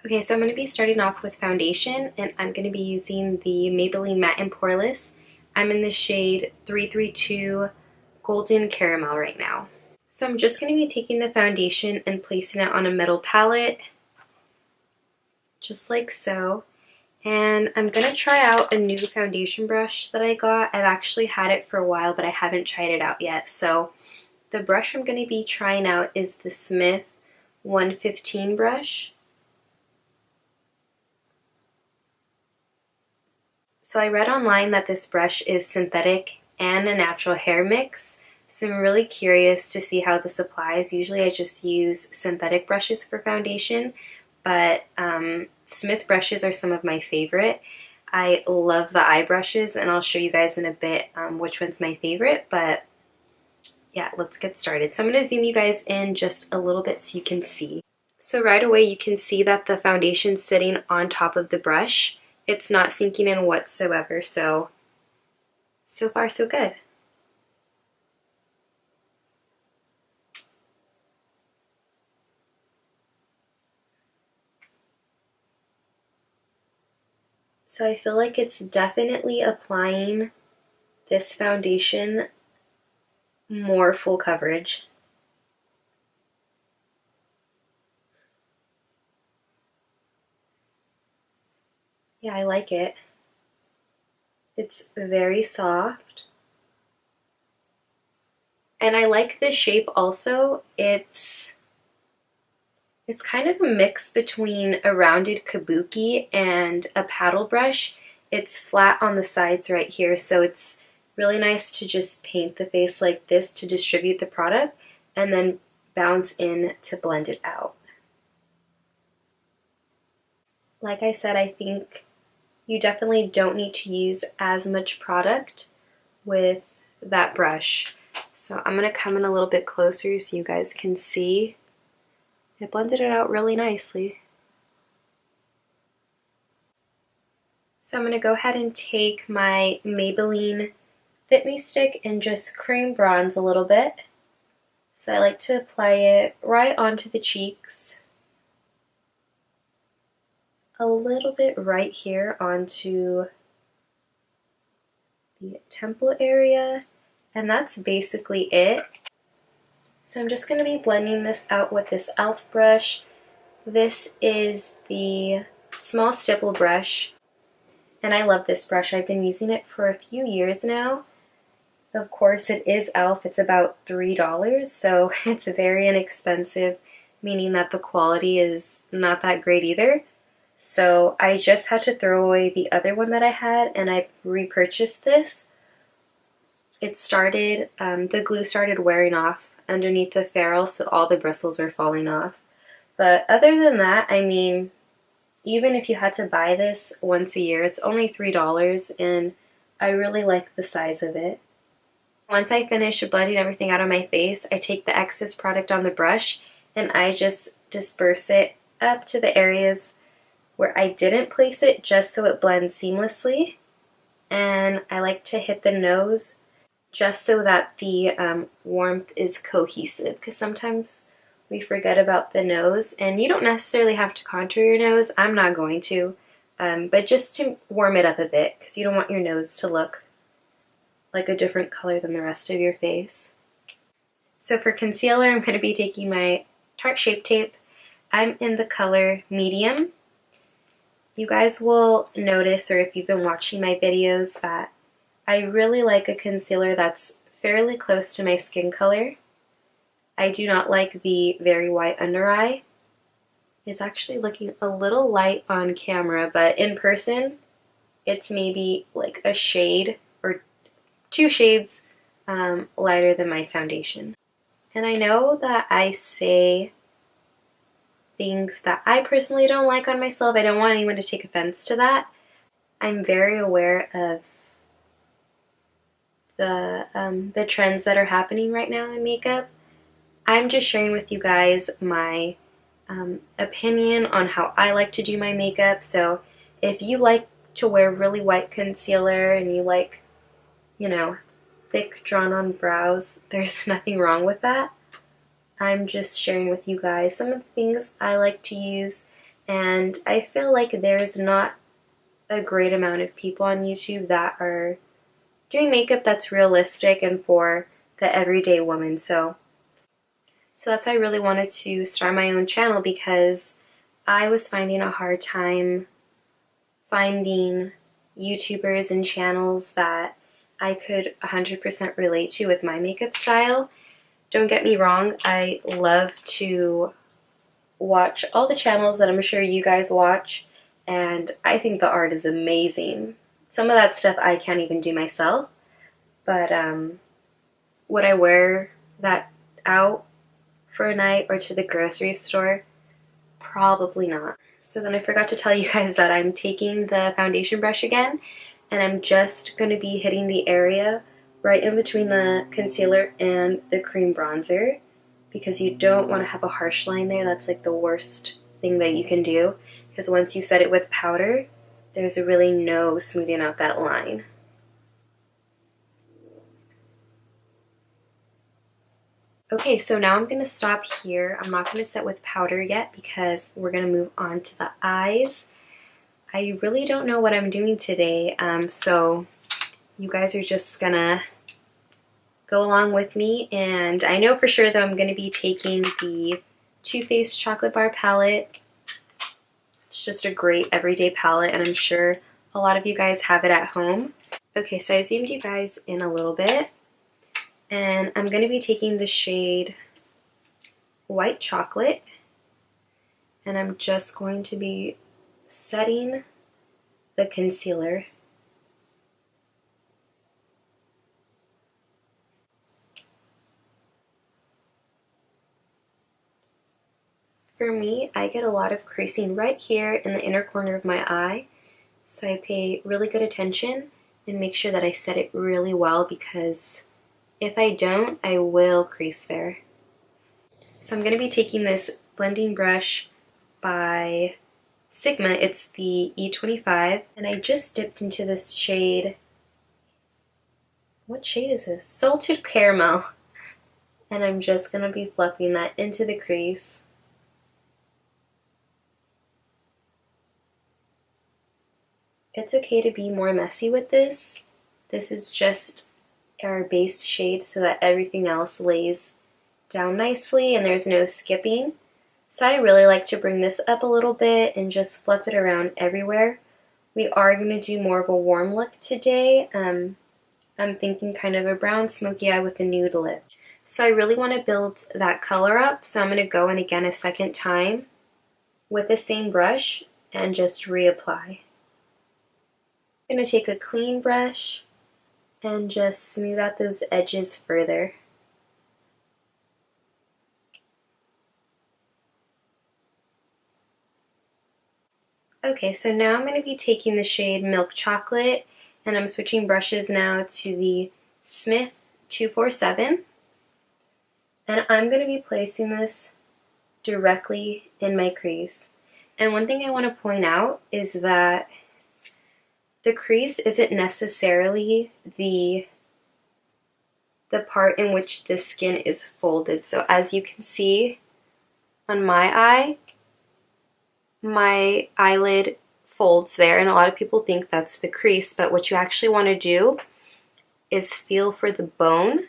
Okay, so I'm going to be starting off with foundation, and I'm going to be using the Maybelline Matte and Poreless. I'm in the shade 332 Golden Caramel right now. So I'm just going to be taking the foundation and placing it on a metal palette, just like so. And I'm going to try out a new foundation brush that I got. I've actually had it for a while, but I haven't tried it out yet. So the brush I'm going to be trying out is the Smith 115 brush. So I read online that this brush is synthetic and a natural hair mix, so I'm really curious to see how this applies. Usually I just use synthetic brushes for foundation, but Smith brushes are some of my favorite. I love the eye brushes, and I'll show you guys in a bit which one's my favorite, but yeah, let's get started. So I'm going to zoom you guys in just a little bit so you can see. So right away you can see that the foundation's sitting on top of the brush. It's not sinking in whatsoever, so far so good. So I feel like it's definitely applying this foundation more full coverage. Yeah, I like it. It's very soft. And I like the shape also. It's kind of a mix between a rounded kabuki and a paddle brush. It's flat on the sides right here, so it's really nice to just paint the face like this to distribute the product and then bounce in to blend it out. Like I said, I think you definitely don't need to use as much product with that brush. So I'm going to come in a little bit closer so you guys can see. It blended it out really nicely. So I'm going to go ahead and take my Maybelline Fit Me Stick and just cream bronze a little bit. So I like to apply it right onto the cheeks. A little bit right here onto the temple area, and that's basically it. So I'm just going to be blending this out with this e.l.f. brush. This is the small stipple brush, and I love this brush. I've been using it for a few years now. Of course, it is e.l.f. It's about $3, so it's very inexpensive, meaning that the quality is not that great either. So I just had to throw away the other one that I had, and I repurchased this. It started, the glue started wearing off underneath the ferrule, so all the bristles were falling off. But other than that, I mean, even if you had to buy this once a year, it's only $3, and I really like the size of it. Once I finish blending everything out of my face, I take the excess product on the brush and I just disperse it up to the areas where I didn't place it, just so it blends seamlessly. And I like to hit the nose just so that the warmth is cohesive, because sometimes we forget about the nose, and you don't necessarily have to contour your nose. I'm not going to, but just to warm it up a bit, because you don't want your nose to look like a different color than the rest of your face. So for concealer, I'm going to be taking my Tarte Shape Tape. I'm in the color medium. You guys will notice, or if you've been watching my videos, that I really like a concealer that's fairly close to my skin color. I do not like the very white under eye. It's actually looking a little light on camera, but in person, it's maybe like a shade or 2 shades lighter than my foundation. And I know that I say things that I personally don't like on myself. I don't want anyone to take offense to that. I'm very aware of the trends that are happening right now in makeup. I'm just sharing with you guys my opinion on how I like to do my makeup. So if you like to wear really white concealer and you like, you know, thick drawn on brows, there's nothing wrong with that. I'm just sharing with you guys some of the things I like to use and I feel like there's not a great amount of people on YouTube that are doing makeup that's realistic and for the everyday woman. So that's why I really wanted to start my own channel, because I was finding a hard time finding YouTubers and channels that I could 100% relate to with my makeup style. Don't get me wrong, I love to watch all the channels that I'm sure you guys watch, and I think the art is amazing. Some of that stuff I can't even do myself, but would I wear that out for a night or to the grocery store? Probably not. So then I forgot to tell you guys that I'm taking the foundation brush again, and I'm just going to be hitting the area right in between the concealer and the cream bronzer, because you don't want to have a harsh line there. That's like the worst thing that you can do, because once you set it with powder, there's really no smoothing out that line. Okay, so now I'm going to stop here. I'm not going to set with powder yet because we're going to move on to the eyes. I really don't know what I'm doing today, so you guys are just going to go along with me. And I know for sure that I'm going to be taking the Too Faced Chocolate Bar palette. It's just a great everyday palette, and I'm sure a lot of you guys have it at home. Okay, so I zoomed you guys in a little bit. And I'm going to be taking the shade White Chocolate, and I'm just going to be setting the concealer. For me, I get a lot of creasing right here in the inner corner of my eye, so I pay really good attention and make sure that I set it really well, because if I don't, I will crease there. So I'm going to be taking this blending brush by Sigma. It's the E25, and I just dipped into this shade. What shade is this? Salted Caramel. And I'm just going to be fluffing that into the crease. It's okay to be more messy with this. This is just our base shade so that everything else lays down nicely and there's no skipping. So I really like to bring this up a little bit and just fluff it around everywhere. We are going to do more of a warm look today. I'm thinking kind of a brown smoky eye with a nude lip. So I really want to build that color up, so I'm going to go in again a second time with the same brush and just reapply. I'm going to take a clean brush and just smooth out those edges further. Okay, so now I'm going to be taking the shade Milk Chocolate, and I'm switching brushes now to the Smith 247. And I'm going to be placing this directly in my crease. And one thing I want to point out is that the crease isn't necessarily the part in which the skin is folded. So as you can see on my eye, my eyelid folds there, and a lot of people think that's the crease, but what you actually want to do is feel for the bone,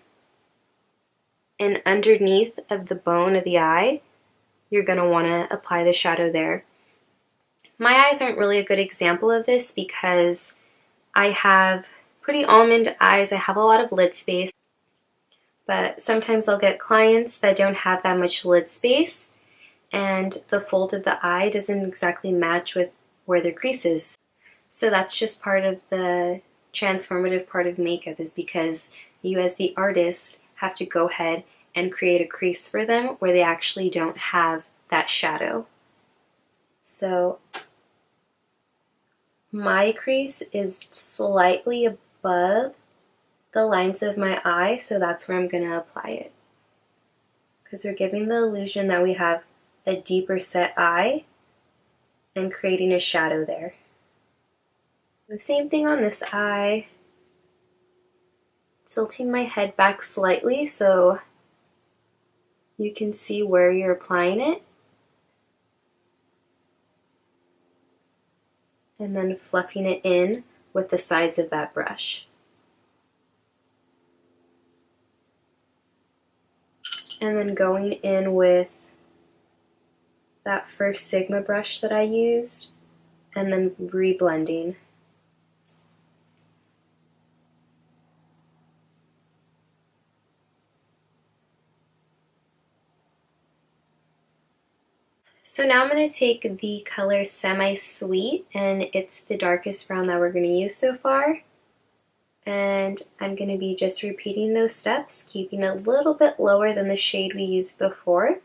and underneath of the bone of the eye, you're going to want to apply the shadow there. My eyes aren't really a good example of this because I have pretty almond eyes. I have a lot of lid space, but sometimes I'll get clients that don't have that much lid space, and the fold of the eye doesn't exactly match with where their crease is. So that's just part of the transformative part of makeup, is because you as the artist have to go ahead and create a crease for them where they actually don't have that shadow. So my crease is slightly above the lines of my eye, so that's where I'm going to apply it, because we're giving the illusion that we have a deeper set eye and creating a shadow there. The same thing on this eye. Tilting my head back slightly so you can see where you're applying it. and then fluffing it in with the sides of that brush. And then going in with that first Sigma brush that I used, and then reblending. So now I'm going to take the color Semi-Sweet, and it's the darkest brown that we're going to use so far. And I'm going to be just repeating those steps, keeping a little bit lower than the shade we used before.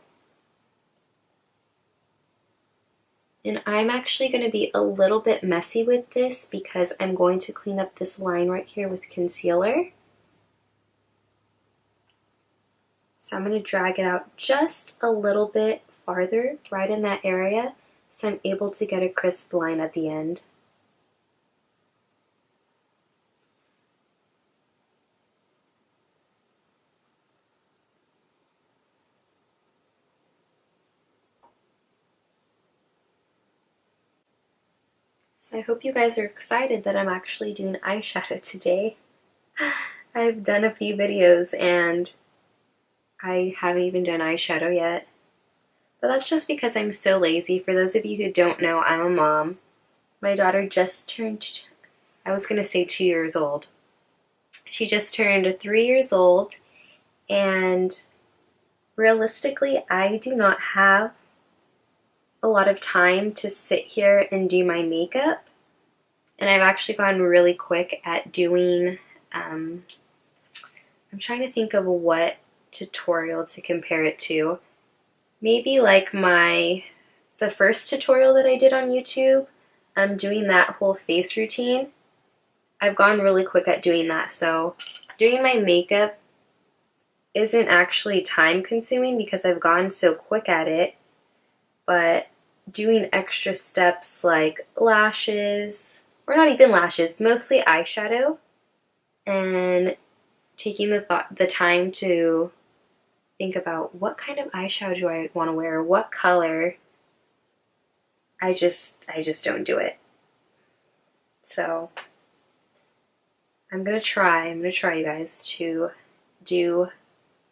And I'm actually going to be a little bit messy with this because I'm going to clean up this line right here with concealer. So I'm going to drag it out just a little bit farther right in that area so I'm able to get a crisp line at the end. So I hope you guys are excited that I'm actually doing eyeshadow today. I've done a few videos and I haven't even done eyeshadow yet. But that's just because I'm so lazy. For those of you who don't know, I'm a mom. My daughter just turned, I was going to say 2 years old. She just turned 3 years old, and realistically, I do not have a lot of time to sit here and do my makeup. And I've actually gotten really quick at doing, I'm trying to think of what tutorial to compare it to. Maybe like the first tutorial that I did on YouTube, doing that whole face routine. I've gone really quick at doing that, so doing my makeup isn't actually time consuming because I've gone so quick at it, but doing extra steps like lashes, or not even lashes, mostly eyeshadow, and taking the time to think about what kind of eyeshadow do I want to wear, what color, I just don't do it. So I'm gonna try you guys to do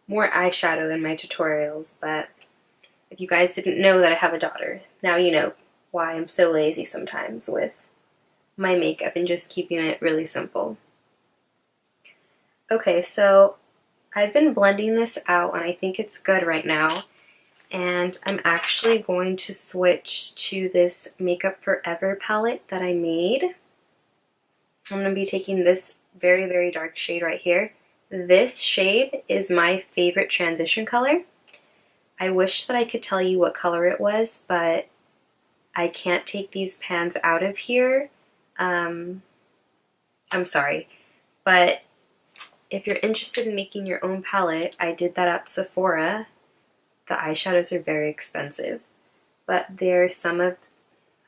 more eyeshadow in my tutorials, but if you guys didn't know that I have a daughter, now you know why I'm so lazy sometimes with my makeup and just keeping it really simple. Okay, so I've been blending this out and I think it's good right now. And I'm actually going to switch to this Makeup Forever palette that I made. I'm going to be taking this very, very dark shade right here. This shade is my favorite transition color. I wish that I could tell you what color it was, but I can't take these pans out of here. I'm sorry, but if you're interested in making your own palette, I did that at Sephora. The eyeshadows are very expensive, but they're some of,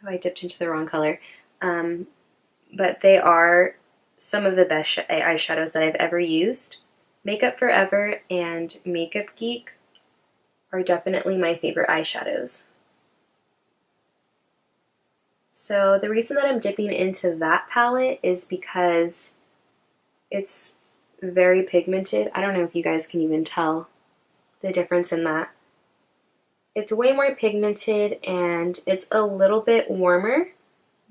oh, I dipped into the wrong color, but they are some of the best eyeshadows that I've ever used. Makeup Forever and Makeup Geek are definitely my favorite eyeshadows. So the reason that I'm dipping into that palette is because it's very pigmented. I don't know if you guys can even tell the difference in that. It's way more pigmented and it's a little bit warmer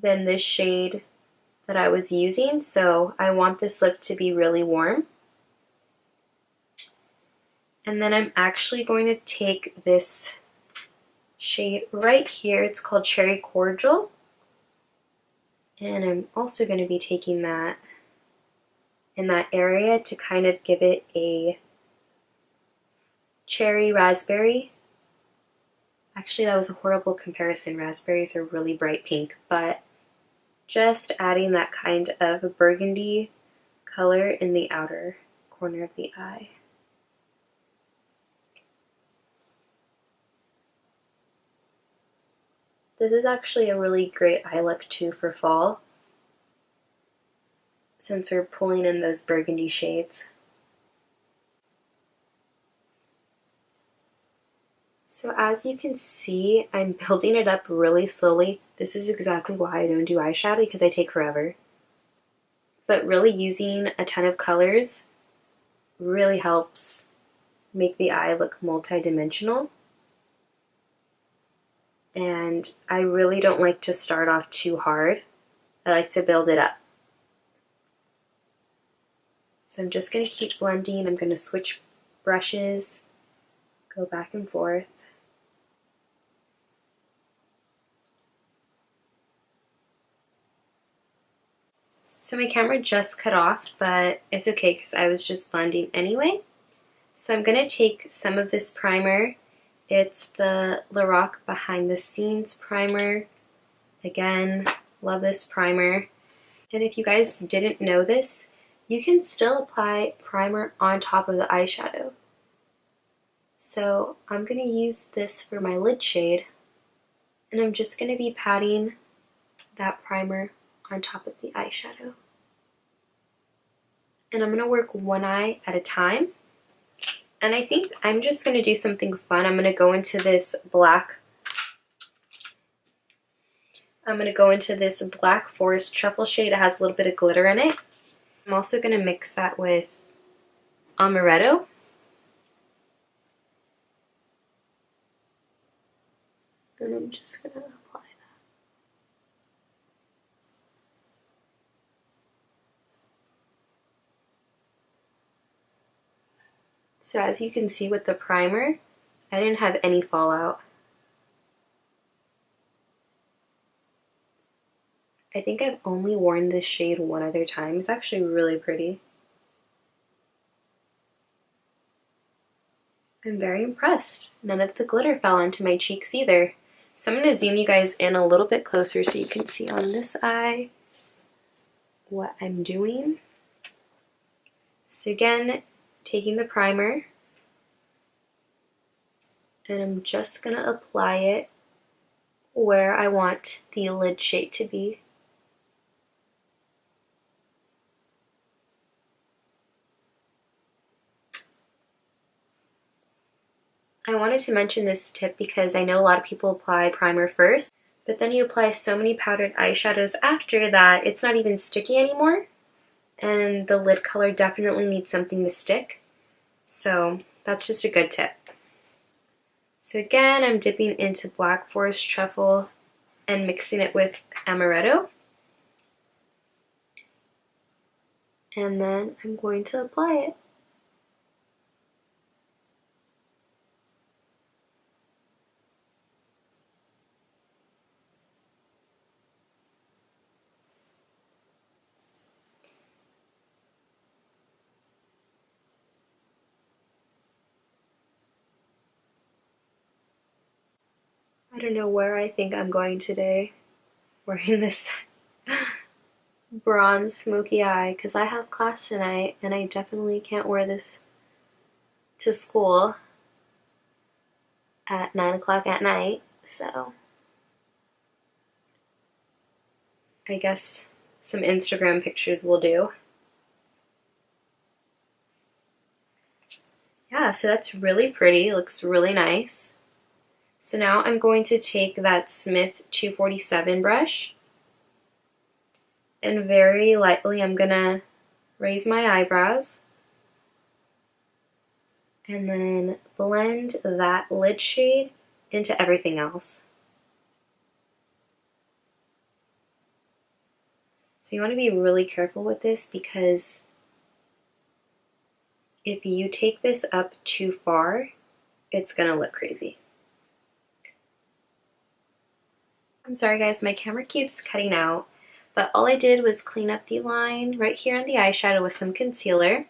than this shade that I was using, so I want this look to be really warm. And then I'm actually going to take this shade right here. It's called Cherry Cordial. And I'm also going to be taking that in that area to kind of give it a cherry raspberry. Actually, that was a horrible comparison. Raspberries are really bright pink, but just adding that kind of burgundy color in the outer corner of the eye. This is actually a really great eye look too for fall, since we're pulling in those burgundy shades. So as you can see, I'm building it up really slowly. This is exactly why I don't do eyeshadow, because I take forever. But really using a ton of colors really helps make the eye look multi-dimensional. And I really don't like to start off too hard. I like to build it up. So I'm just going to keep blending. I'm going to switch brushes, go back and forth. So my camera just cut off, but it's okay because I was just blending anyway. So I'm going to take some of this primer. It's the Lorac Behind the Scenes primer. Again, love this primer. And if you guys didn't know this, you can still apply primer on top of the eyeshadow. So I'm going to use this for my lid shade, and I'm just going to be patting that primer on top of the eyeshadow. And I'm going to work one eye at a time. And I think I'm just going to do something fun. I'm going to go into this black Forest Truffle shade. It has a little bit of glitter in it. I'm also going to mix that with amaretto. And I'm just going to apply that. So as you can see with the primer, I didn't have any fallout. I think I've only worn this shade one other time. It's actually really pretty. I'm very impressed. None of the glitter fell onto my cheeks either. So I'm going to zoom you guys in a little bit closer so you can see on this eye what I'm doing. So again, taking the primer, and I'm just going to apply it where I want the lid shade to be. I wanted to mention this tip because I know a lot of people apply primer first, but then you apply so many powdered eyeshadows after that it's not even sticky anymore, and the lid color definitely needs something to stick. So that's just a good tip. So again, I'm dipping into Black Forest Truffle and mixing it with amaretto. And then I'm going to apply it. I don't know where I think I'm going today, wearing this bronze smoky eye, because I have class tonight and I definitely can't wear this to school at 9 o'clock at night, so I guess some Instagram pictures will do. Yeah, so that's really pretty, looks really nice. So now I'm going to take that Smith 247 brush, and very lightly I'm gonna raise my eyebrows and then blend that lid shade into everything else. So you want to be really careful with this, because if you take this up too far, it's gonna look crazy. I'm sorry guys, my camera keeps cutting out, but all I did was clean up the line right here on the eyeshadow with some concealer,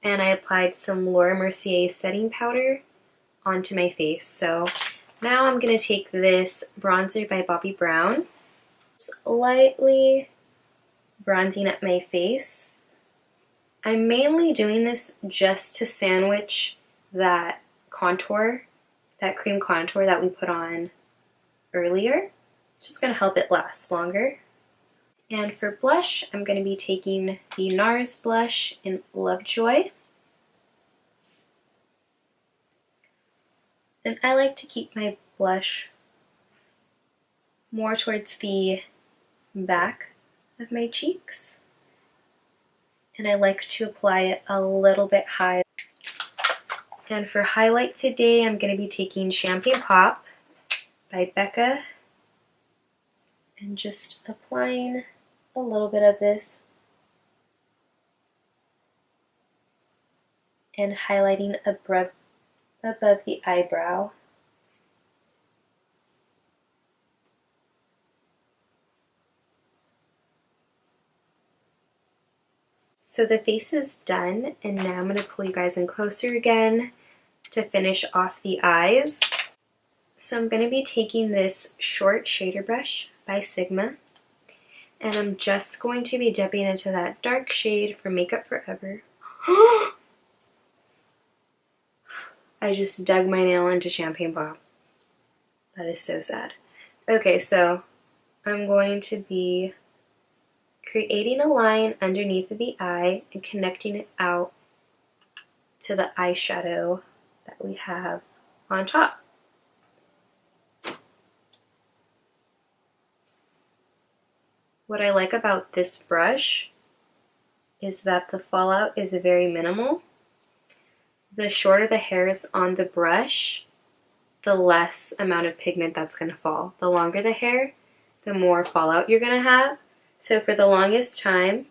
and I applied some Laura Mercier setting powder onto my face. So now I'm going to take this bronzer by Bobbi Brown, lightly bronzing up my face. I'm mainly doing this just to sandwich that contour, that cream contour that we put on earlier. Just going to help it last longer. And for blush, I'm going to be taking the NARS blush in Lovejoy. And I like to keep my blush more towards the back of my cheeks. And I like to apply it a little bit high. And for highlight today, I'm going to be taking Champagne Pop by Becca and just applying a little bit of this and highlighting above the eyebrow. So the face is done, and now I'm going to pull you guys in closer again to finish off the eyes. So I'm going to be taking this short shader brush by Sigma, and I'm just going to be dipping into that dark shade from Makeup Forever. I just dug my nail into Champagne Pop. That is so sad. Okay, so I'm going to be creating a line underneath of the eye and connecting it out to the eyeshadow that we have on top. What I like about this brush is that the fallout is very minimal. The shorter the hairs on the brush, the less amount of pigment that's going to fall. The longer the hair, the more fallout you're going to have. So for the longest time,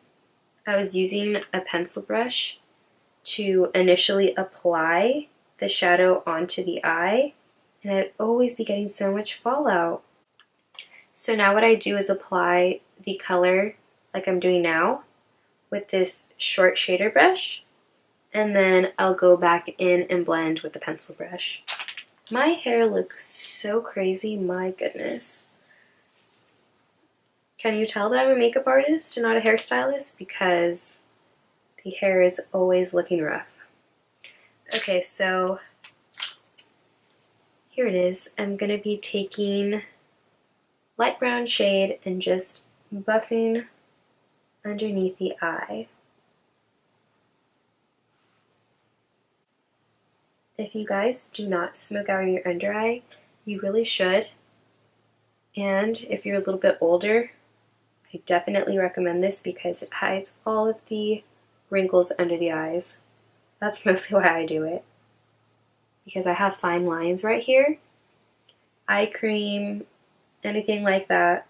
I was using a pencil brush to initially apply the shadow onto the eye, and I'd always be getting so much fallout. So now what I do is apply the color like I'm doing now with this short shader brush, and then I'll go back in and blend with the pencil brush. My hair looks so crazy, my goodness. Can you tell that I'm a makeup artist and not a hairstylist? Because the hair is always looking rough. Okay, so here it is. I'm going to be taking light brown shade and just buffing underneath the eye. If you guys do not smoke out your under eye, you really should. And if you're a little bit older, I definitely recommend this because it hides all of the wrinkles under the eyes. That's mostly why I do it. Because I have fine lines right here. Eye cream, anything like that,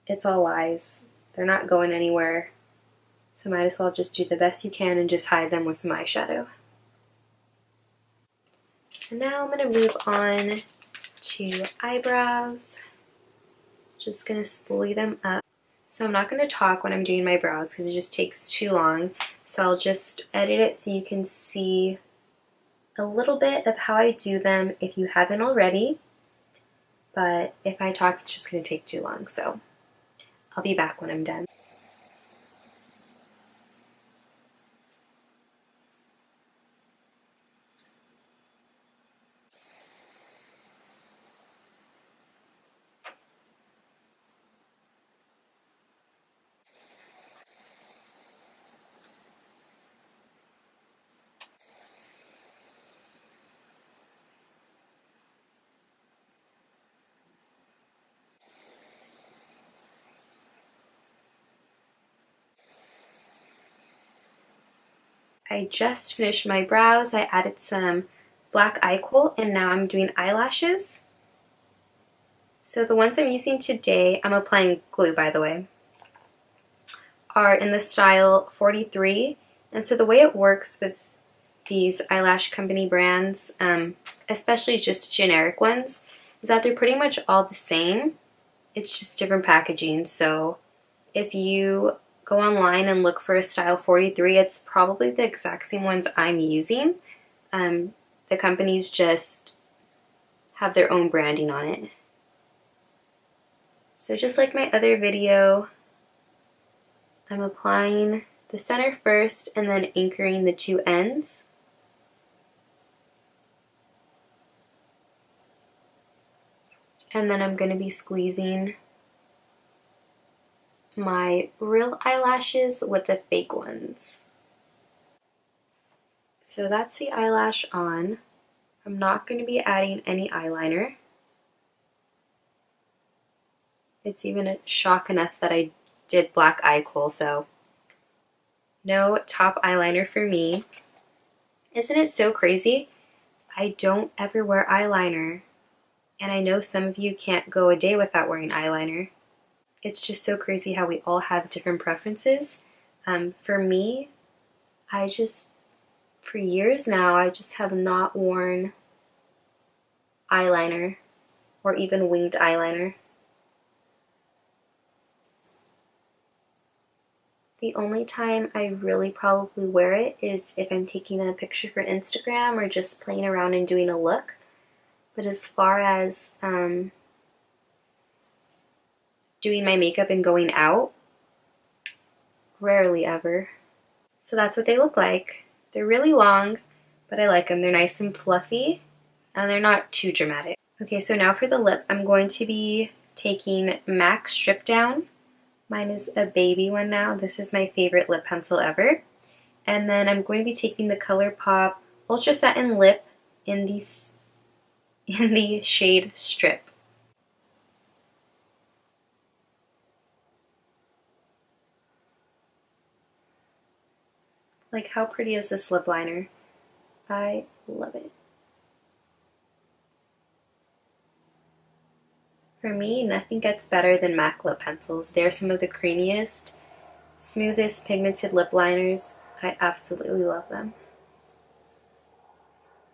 it's all lies. They're not going anywhere. So might as well just do the best you can and just hide them with some eyeshadow. So now I'm going to move on to eyebrows. Just going to spoolie them up. So I'm not going to talk when I'm doing my brows because it just takes too long. So I'll just edit it so you can see a little bit of how I do them if you haven't already. But if I talk, it's just going to take too long. So I'll be back when I'm done. I just finished my brows. I added some black eye kohl and now I'm doing eyelashes. So the ones I'm using today, I'm applying glue by the way, are in the style 43. And so the way it works with these eyelash company brands, especially just generic ones, is that they're pretty much all the same. It's just different packaging. So if you go online and look for a style 43, it's probably the exact same ones I'm using. The companies just have their own branding on it. So just like my other video, I'm applying the center first and then anchoring the two ends. And then I'm going to be squeezing my real eyelashes with the fake ones. So that's the eyelash on. I'm not going to be adding any eyeliner. It's even a shock enough that I did black eye kohl, so no top eyeliner for me. Isn't it so crazy? I don't ever wear eyeliner, and I know some of you can't go a day without wearing eyeliner. It's just so crazy how we all have different preferences. For me, for years now, I just have not worn eyeliner or even winged eyeliner. The only time I really probably wear it is if I'm taking a picture for Instagram or just playing around and doing a look. But as far as doing my makeup and going out, rarely ever. So that's what they look like. They're really long, but I like them. They're nice and fluffy, and they're not too dramatic. Okay, so now for the lip, I'm going to be taking MAC Strip Down. Mine is a baby one now. This is my favorite lip pencil ever. And then I'm going to be taking the ColourPop Ultra Satin Lip in the shade Strip. Like, how pretty is this lip liner? I love it. For me, nothing gets better than MAC lip pencils. They're some of the creamiest, smoothest pigmented lip liners. I absolutely love them.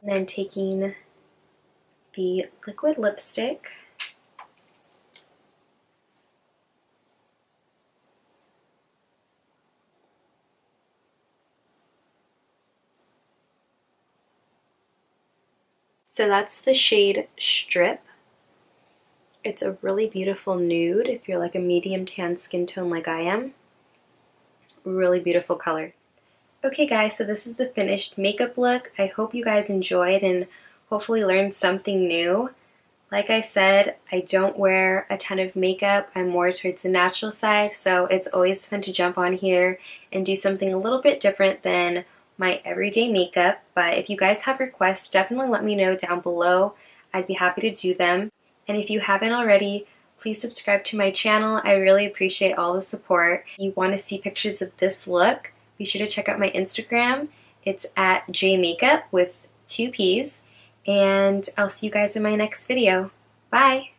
And then taking the liquid lipstick. So that's the shade Strip. It's a really beautiful nude if you're like a medium tan skin tone like I am. Really beautiful color. Okay guys, so this is the finished makeup look. I hope you guys enjoyed and hopefully learned something new. Like I said, I don't wear a ton of makeup. I'm more towards the natural side, so it's always fun to jump on here and do something a little bit different than my everyday makeup. But if you guys have requests, definitely let me know down below. I'd be happy to do them. And if you haven't already, please subscribe to my channel. I really appreciate all the support. If you want to see pictures of this look, be sure to check out my Instagram. It's at JAYMAKEUPP with 2 P's. And I'll see you guys in my next video. Bye!